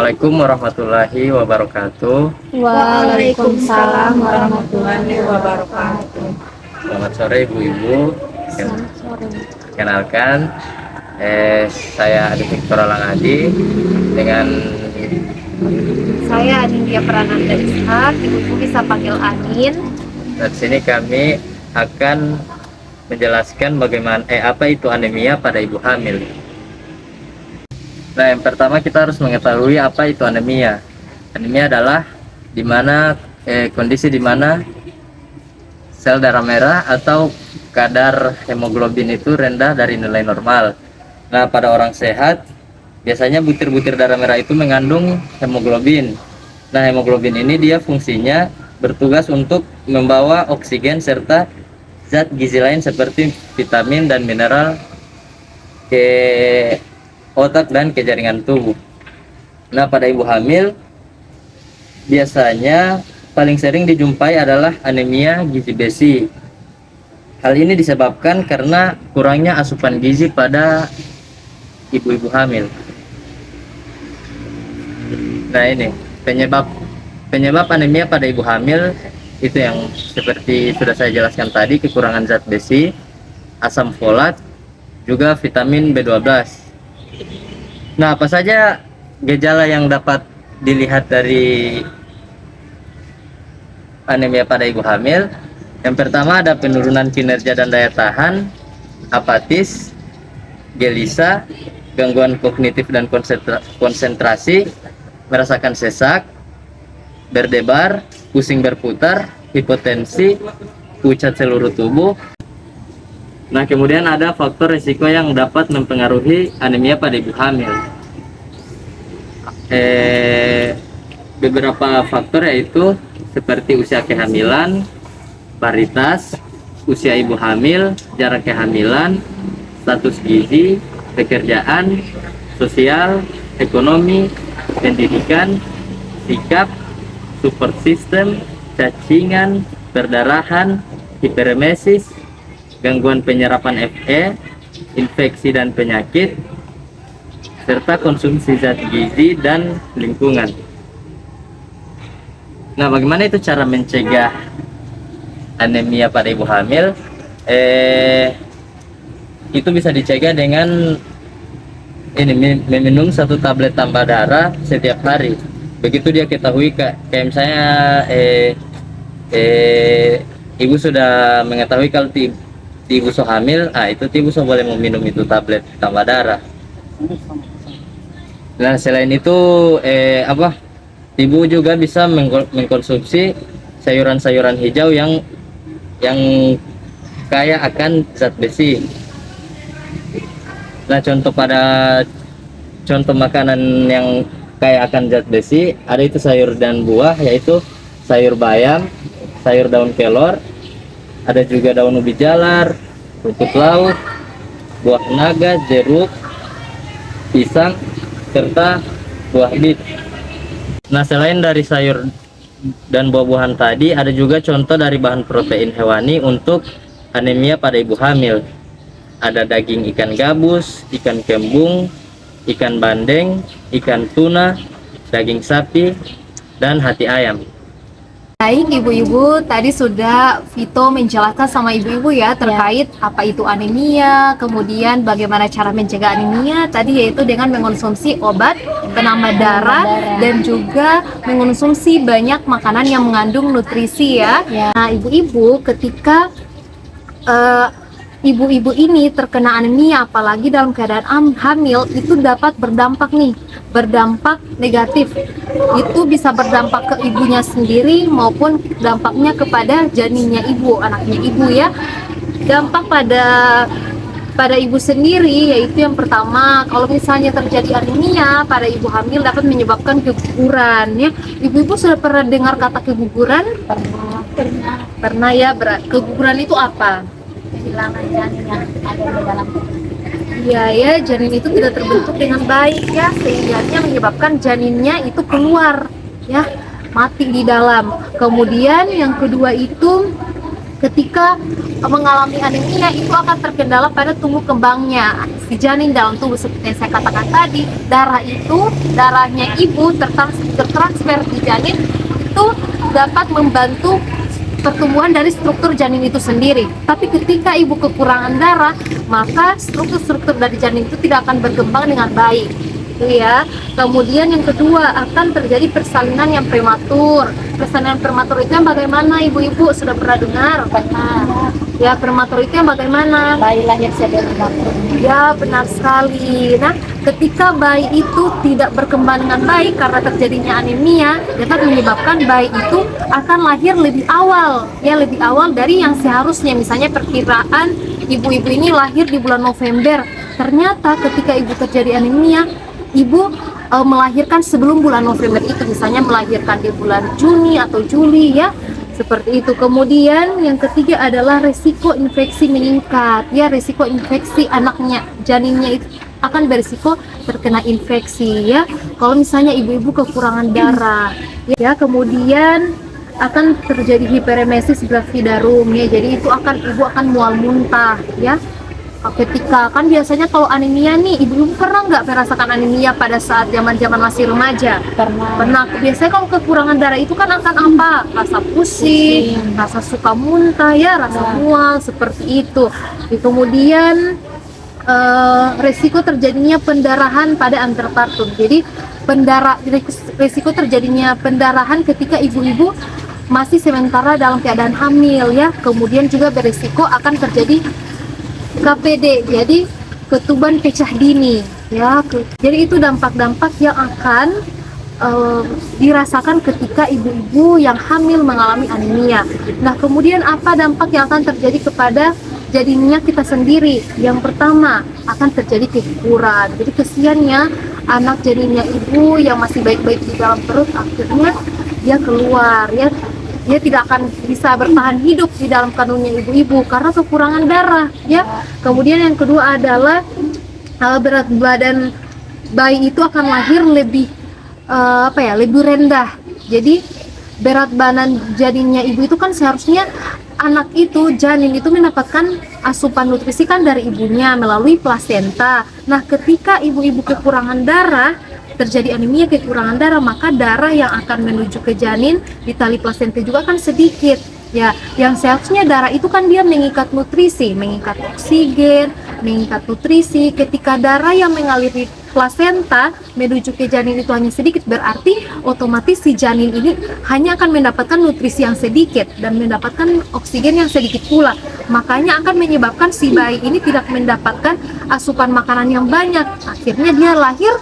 Assalamualaikum warahmatullahi wabarakatuh. Waalaikumsalam warahmatullahi wabarakatuh. Selamat sore Ibu-ibu. Selamat sore. Kenalkan, saya Adi Victor Langadi dengan Saya Anindya Prananda Ishak, ibu bisa panggil Anin. dan sini kami akan menjelaskan bagaimana apa itu anemia pada ibu hamil. Nah, yang pertama kita harus mengetahui apa itu anemia. Anemia adalah kondisi di mana sel darah merah atau kadar hemoglobin itu rendah dari nilai normal. Nah, pada orang sehat biasanya butir-butir darah merah itu mengandung hemoglobin. Nah, hemoglobin ini dia fungsinya bertugas untuk membawa oksigen serta zat gizi lain seperti vitamin dan mineral ke otak dan ke jaringan tubuh. Nah, pada ibu hamil biasanya paling sering dijumpai adalah anemia gizi besi. Hal ini disebabkan karena kurangnya asupan gizi pada ibu-ibu hamil. Nah, ini penyebab anemia pada ibu hamil itu yang seperti sudah saya jelaskan tadi, kekurangan zat besi, asam folat, juga vitamin B12. Nah, apa saja gejala yang dapat dilihat dari anemia pada ibu hamil? Yang pertama ada penurunan kinerja dan daya tahan, apatis, gelisah, gangguan kognitif dan konsentrasi, merasakan sesak, berdebar, pusing berputar, hipotensi, pucat seluruh tubuh. Nah, kemudian ada faktor risiko yang dapat mempengaruhi anemia pada ibu hamil. Beberapa faktor yaitu seperti usia kehamilan, paritas, usia ibu hamil, jarak kehamilan, status gizi, pekerjaan, sosial, ekonomi, pendidikan, sikap, support system, cacingan, perdarahan, hiperemesis, gangguan penyerapan Fe, infeksi dan penyakit, serta konsumsi zat gizi dan lingkungan. Nah, bagaimana itu cara mencegah anemia pada ibu hamil? Itu bisa dicegah dengan meminum 1 tablet tambah darah setiap hari. Begitu dia ketahui kayak misalnya ibu sudah mengetahui kalau ibu so hamil, itu ibu so boleh meminum itu tablet tambah darah. Nah, selain itu ibu juga bisa mengkonsumsi sayuran-sayuran hijau yang kaya akan zat besi. Nah, contoh makanan yang kaya akan zat besi ada itu sayur dan buah, yaitu sayur bayam, sayur daun kelor, ada juga daun ubi jalar, rumput laut, buah naga, jeruk, pisang, serta buah bit. Nah, selain dari sayur dan buah-buahan tadi, ada juga contoh dari bahan protein hewani untuk anemia pada ibu hamil. Ada daging ikan gabus, ikan kembung, ikan bandeng, ikan tuna, daging sapi, dan hati ayam. Baik ibu-ibu, tadi sudah Vito menjelaskan sama ibu-ibu ya terkait apa itu anemia, kemudian bagaimana cara mencegah anemia tadi, yaitu dengan mengonsumsi obat penambah darah dan juga mengonsumsi banyak makanan yang mengandung nutrisi ya. Nah, ibu-ibu ketika ibu-ibu ini terkena anemia apalagi dalam keadaan hamil, itu dapat berdampak negatif. Itu bisa berdampak ke ibunya sendiri maupun dampaknya kepada janinnya ibu, anaknya ibu ya. Dampak pada ibu sendiri yaitu yang pertama, kalau misalnya terjadi anemia pada ibu hamil dapat menyebabkan keguguran ya. Ibu-ibu sudah pernah dengar kata keguguran? Pernah ya. Keguguran itu apa? Kehilangan janin yang ada di dalam. Iya ya, janin itu tidak terbentuk dengan baik ya, sehingga menyebabkan janinnya itu keluar ya, mati di dalam. Kemudian yang kedua itu ketika mengalami anemia itu akan terkendala pada tumbuh kembangnya. produksi janin dalam tubuh. Seperti yang saya katakan tadi, darahnya ibu tertransfer di janin itu dapat membantu pertumbuhan dari struktur janin itu sendiri. Tapi ketika ibu kekurangan darah, maka struktur-struktur dari janin itu tidak akan berkembang dengan baik. Itu ya. Kemudian yang kedua, akan terjadi persalinan yang prematur. Persalinan prematur itu yang bagaimana, ibu-ibu sudah pernah dengar? Ya, prematur itu yang bagaimana? Bayi lahir sebelum waktu. Ya, benar sekali. Nah, ketika bayi itu tidak berkembang dengan baik karena terjadinya anemia, dapat menyebabkan bayi itu akan lahir lebih awal, ya lebih awal dari yang seharusnya. Misalnya perkiraan ibu-ibu ini lahir di bulan November, ternyata ketika ibu terjadi anemia, ibu melahirkan sebelum bulan November itu, misalnya melahirkan di bulan Juni atau Juli, ya seperti itu. Kemudian yang ketiga adalah resiko infeksi meningkat, ya resiko infeksi anaknya, janinnya itu akan berisiko terkena infeksi, ya kalau misalnya ibu-ibu kekurangan darah, ya. Kemudian akan terjadi hiperemesis gravidarum, ya jadi itu ibu akan mual muntah, ya. Ketika kan biasanya kalau anemia nih, ibu-ibu pernah nggak merasakan anemia pada saat zaman masih remaja? Pernah. Biasanya kalau kekurangan darah itu kan akan apa? Rasa pusing, rasa suka muntah, ya rasa mual seperti itu. Kemudian resiko terjadinya pendarahan pada antepartum. Jadi resiko terjadinya pendarahan ketika ibu-ibu masih sementara dalam keadaan hamil, ya. Kemudian juga beresiko akan terjadi KPD, jadi ketuban pecah dini, ya. Jadi itu dampak-dampak yang akan dirasakan ketika ibu-ibu yang hamil mengalami anemia. Nah, kemudian apa dampak yang akan terjadi kepada janinnya kita sendiri? Yang pertama, akan terjadi keguguran. Jadi kesiannya anak janinnya ibu yang masih baik-baik di dalam perut, akhirnya dia keluar, ya. Dia tidak akan bisa bertahan hidup di dalam kandungnya ibu-ibu karena kekurangan darah, ya. Kemudian yang kedua adalah berat badan bayi itu akan lahir lebih lebih rendah. Jadi berat badan janinnya ibu itu kan seharusnya janin itu mendapatkan asupan nutrisi kan dari ibunya melalui plasenta. Nah, ketika ibu-ibu kekurangan darah, terjadi anemia, kekurangan darah, maka darah yang akan menuju ke janin di tali plasenta juga kan sedikit, ya. Yang seharusnya darah itu kan dia mengikat nutrisi, mengikat oksigen, mengikat nutrisi. Ketika darah yang mengaliri plasenta menuju ke janin itu hanya sedikit, berarti otomatis si janin ini hanya akan mendapatkan nutrisi yang sedikit dan mendapatkan oksigen yang sedikit pula. Makanya akan menyebabkan si bayi ini tidak mendapatkan asupan makanan yang banyak. Akhirnya dia lahir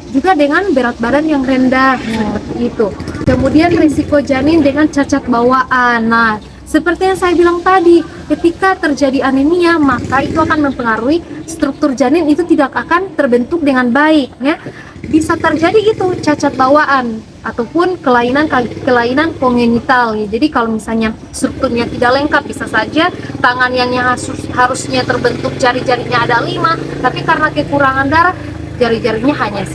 juga dengan berat badan yang rendah, seperti itu. Kemudian risiko janin dengan cacat bawaan. Nah, seperti yang saya bilang tadi, ketika terjadi anemia, maka itu akan mempengaruhi struktur janin itu tidak akan terbentuk dengan baik, ya. Bisa terjadi itu cacat bawaan ataupun kelainan kongenital, ya. Jadi kalau misalnya strukturnya tidak lengkap, bisa saja tangan yang harusnya terbentuk jari-jarinya ada 5, tapi karena kekurangan darah jari-jarinya hanya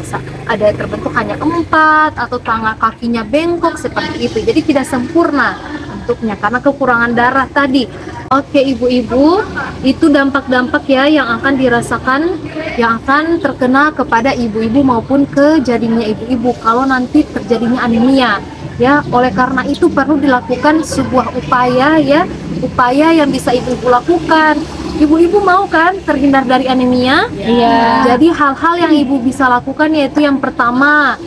ada terbentuk hanya 4, atau tangan kakinya bengkok seperti itu. Jadi tidak sempurna bentuknya karena kekurangan darah tadi. Oke, ibu-ibu, itu dampak-dampak ya yang akan dirasakan, yang akan terkena kepada ibu-ibu maupun ke janinnya ibu-ibu kalau nanti terjadinya anemia, ya. Oleh karena itu perlu dilakukan sebuah upaya, ya, upaya yang bisa ibu-ibu lakukan. Ibu-ibu mau kan terhindar dari anemia? Iya. Jadi hal-hal yang ibu bisa lakukan yaitu yang pertama,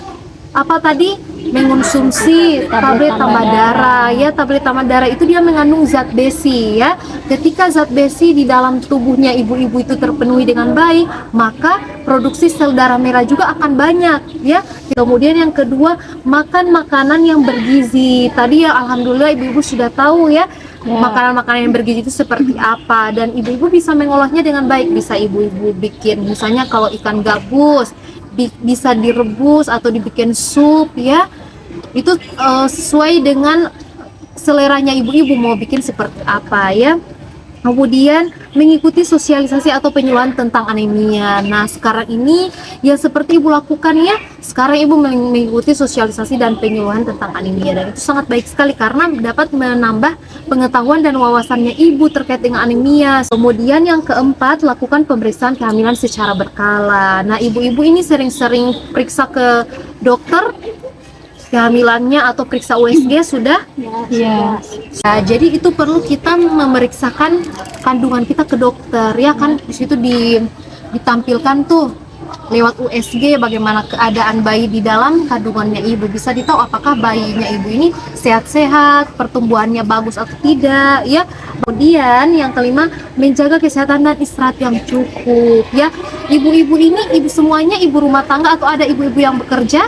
apa tadi? Mengonsumsi tablet tambah darah, ya. Tablet tambah darah itu dia mengandung zat besi, ya. Ketika zat besi di dalam tubuhnya ibu-ibu itu terpenuhi dengan baik, maka produksi sel darah merah juga akan banyak, ya. Kemudian yang kedua, makan makanan yang bergizi. Tadi ya alhamdulillah ibu-ibu sudah tahu, ya, makanan-makanan yang bergizi itu seperti apa, dan ibu-ibu bisa mengolahnya dengan baik. Bisa ibu-ibu bikin, misalnya kalau ikan gabus bisa direbus atau dibikin sup, ya. Itu sesuai dengan seleranya ibu-ibu mau bikin seperti apa, ya. Kemudian mengikuti sosialisasi atau penyuluhan tentang anemia. Nah, sekarang ini yang seperti Ibu lakukan ya, sekarang Ibu mengikuti sosialisasi dan penyuluhan tentang anemia, dan itu sangat baik sekali karena dapat menambah pengetahuan dan wawasannya Ibu terkait dengan anemia. Kemudian yang keempat, lakukan pemeriksaan kehamilan secara berkala. Nah, ibu-ibu ini sering-sering periksa ke dokter kehamilannya atau periksa USG sudah? Iya. Nah, jadi itu perlu kita memeriksakan kandungan kita ke dokter ya kan, di situ ditampilkan tuh lewat USG bagaimana keadaan bayi di dalam kandungannya ibu, bisa ditahu apakah bayinya ibu ini sehat-sehat, pertumbuhannya bagus atau tidak ya. Kemudian yang kelima, menjaga kesehatan dan istirahat yang cukup ya. Ibu-ibu ini ibu semuanya ibu rumah tangga atau ada ibu-ibu yang bekerja?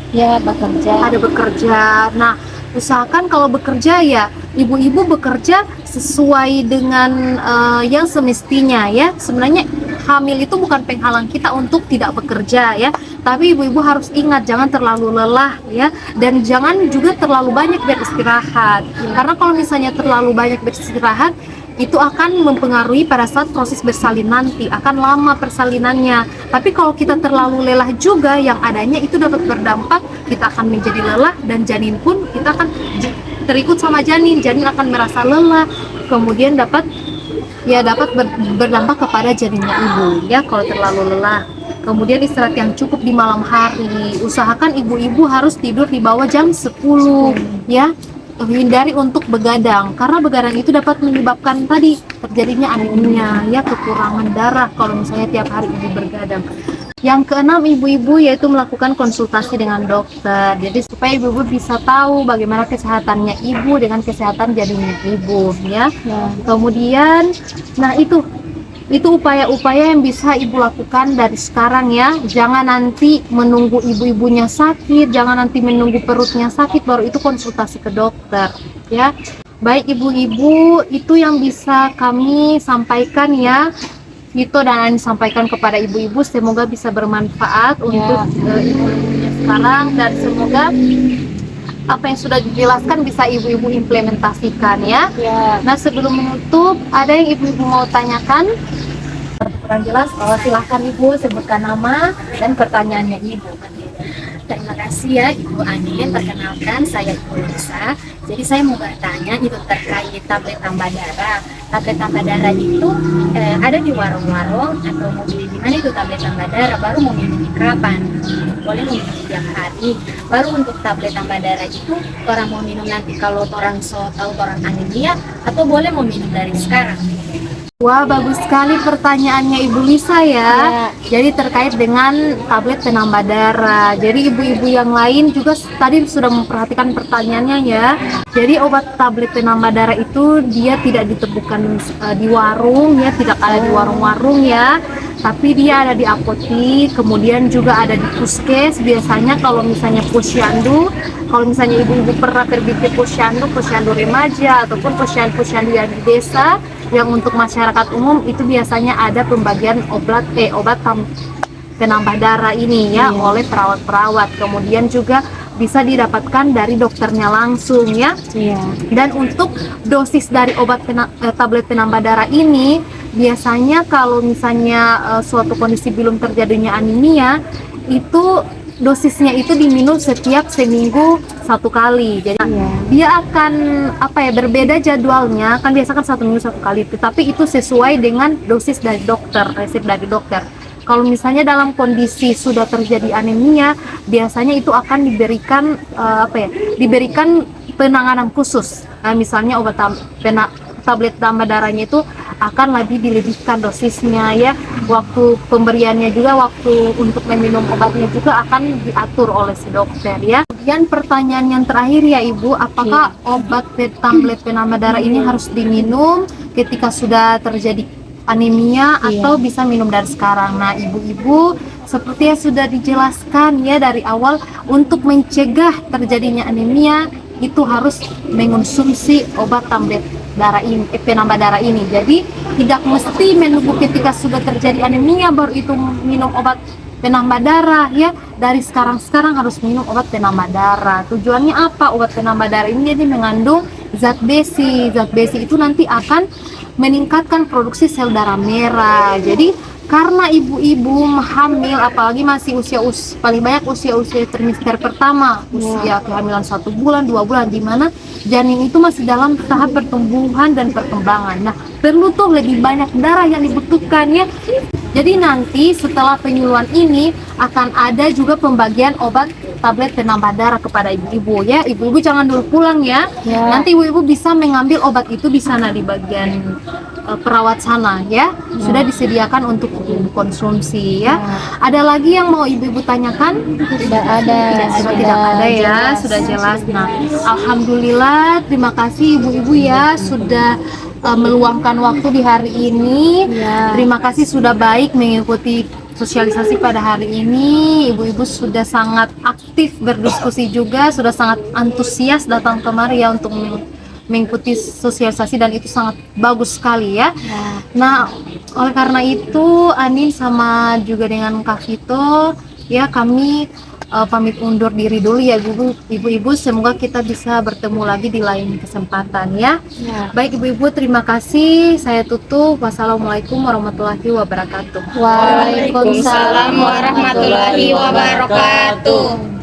Ya, bekerja. Ada bekerja. Nah, usahakan kalau bekerja ya ibu-ibu bekerja sesuai dengan yang semestinya ya. Sebenarnya hamil itu bukan penghalang kita untuk tidak bekerja ya, tapi ibu-ibu harus ingat jangan terlalu lelah ya, dan jangan juga terlalu banyak beristirahat. Karena kalau misalnya terlalu banyak beristirahat itu akan mempengaruhi pada saat proses bersalin nanti, akan lama persalinannya. Tapi kalau kita terlalu lelah juga, yang adanya itu dapat berdampak kita akan menjadi lelah, dan janin pun kita akan terikut sama janin akan merasa lelah, kemudian dapat berdampak kepada janinnya ibu ya kalau terlalu lelah. Kemudian istirahat yang cukup di malam hari, usahakan ibu-ibu harus tidur di bawah jam 10 ya. Hindari untuk begadang karena begadang itu dapat menyebabkan tadi terjadinya anemia ya, kekurangan darah kalau misalnya tiap hari ibu begadang. Yang keenam, ibu-ibu yaitu melakukan konsultasi dengan dokter, jadi supaya ibu-ibu bisa tahu bagaimana kesehatannya ibu dengan kesehatan janinnya ibu ya. Kemudian nah itu upaya-upaya yang bisa ibu lakukan dari sekarang ya. Jangan nanti menunggu ibu-ibunya sakit, jangan nanti menunggu perutnya sakit baru itu konsultasi ke dokter ya. Baik ibu-ibu, itu yang bisa kami sampaikan ya. Itu dan sampaikan kepada ibu-ibu, semoga bisa bermanfaat untuk ibu-ibunya sekarang, dan semoga apa yang sudah dijelaskan bisa ibu-ibu implementasikan ya. Nah, sebelum menutup, ada yang ibu-ibu mau tanyakan? Kurang jelas, silahkan ibu sebutkan nama dan pertanyaannya ibu. Terima kasih ya Ibu Anin. Perkenalkan, saya Ibu Lisa. Jadi saya mau bertanya itu terkait tablet tambah darah. Tablet tambah darah itu ada di warung-warung atau mau beli di mana itu tablet tambah darah? Baru mau minum kapan? Boleh minum tiap hari. Baru untuk tablet tambah darah itu orang mau minum nanti kalau orang tahu orang anemia, atau boleh mau minum dari sekarang? Wah, bagus sekali pertanyaannya Ibu Lisa ya. Jadi terkait dengan tablet penambah darah. Jadi ibu-ibu yang lain juga tadi sudah memperhatikan pertanyaannya ya. Jadi obat tablet penambah darah itu dia tidak ditemukan di warung ya, tidak ada di warung-warung ya. Tapi dia ada di apotik, kemudian juga ada di puskes. Biasanya kalau misalnya posyandu, kalau misalnya ibu-ibu pernah pergi ke posyandu remaja ataupun posyandu yang di desa, yang untuk masyarakat umum itu biasanya ada pembagian obat penambah darah ini ya oleh perawat-perawat. Kemudian juga bisa didapatkan dari dokternya langsung ya. Dan untuk dosis dari obat tablet penambah darah ini biasanya kalau misalnya suatu kondisi belum terjadinya anemia, itu dosisnya itu diminum setiap seminggu 1 kali. Jadi dia akan berbeda jadwalnya, kan biasakan 1 minggu 1 kali, tetapi itu sesuai dengan dosis dari dokter, resep dari dokter. Kalau misalnya dalam kondisi sudah terjadi anemia, biasanya itu akan diberikan diberikan penanganan khusus. Nah, misalnya obat tablet tambah darahnya itu akan lebih dilebihkan dosisnya ya. Waktu pemberiannya juga, waktu untuk meminum obatnya juga akan diatur oleh si dokter ya. Kemudian pertanyaan yang terakhir ya Ibu, apakah obat tablet penambah darah ini harus diminum ketika sudah terjadi anemia atau bisa minum dari sekarang? Nah, ibu-ibu seperti yang sudah dijelaskan ya dari awal, untuk mencegah terjadinya anemia itu harus mengonsumsi obat tablet darah ini, penambah darah ini. Jadi tidak mesti menunggu ketika sudah terjadi anemia baru itu minum obat penambah darah ya. Dari sekarang harus minum obat penambah darah. Tujuannya apa? Obat penambah darah ini jadi mengandung zat besi. Zat besi itu nanti akan meningkatkan produksi sel darah merah. Jadi karena ibu-ibu hamil, apalagi masih paling banyak usia trimester pertama, usia kehamilan 1 bulan, 2 bulan, di mana janin itu masih dalam tahap pertumbuhan dan perkembangan. Nah, perlu tuh lebih banyak darah yang dibutuhkan ya. Jadi nanti setelah penyuluhan ini akan ada juga pembagian obat tablet penambah darah kepada ibu-ibu ya. Ibu-ibu jangan dulu pulang ya. Nanti ibu-ibu bisa mengambil obat itu di sana di bagian perawat sana ya. Sudah disediakan untuk konsumsi ya. Ada lagi yang mau ibu-ibu tanyakan? Tidak ada. Tidak ada ya, sudah jelas. Nah, alhamdulillah, terima kasih ibu-ibu ya sudah meluangkan waktu di hari ini. Terima kasih sudah baik mengikuti sosialisasi pada hari ini. Ibu-ibu sudah sangat aktif berdiskusi juga, sudah sangat antusias datang kemari ya untuk mengikuti sosialisasi, dan itu sangat bagus sekali ya. Nah, oleh karena itu Anin sama juga dengan Kak Vito ya, kami pamit undur diri dulu ya ibu-ibu. Semoga kita bisa bertemu lagi di lain kesempatan ya. Baik ibu-ibu, terima kasih. Saya tutup. Wassalamualaikum warahmatullahi wabarakatuh. Waalaikumsalam warahmatullahi wabarakatuh.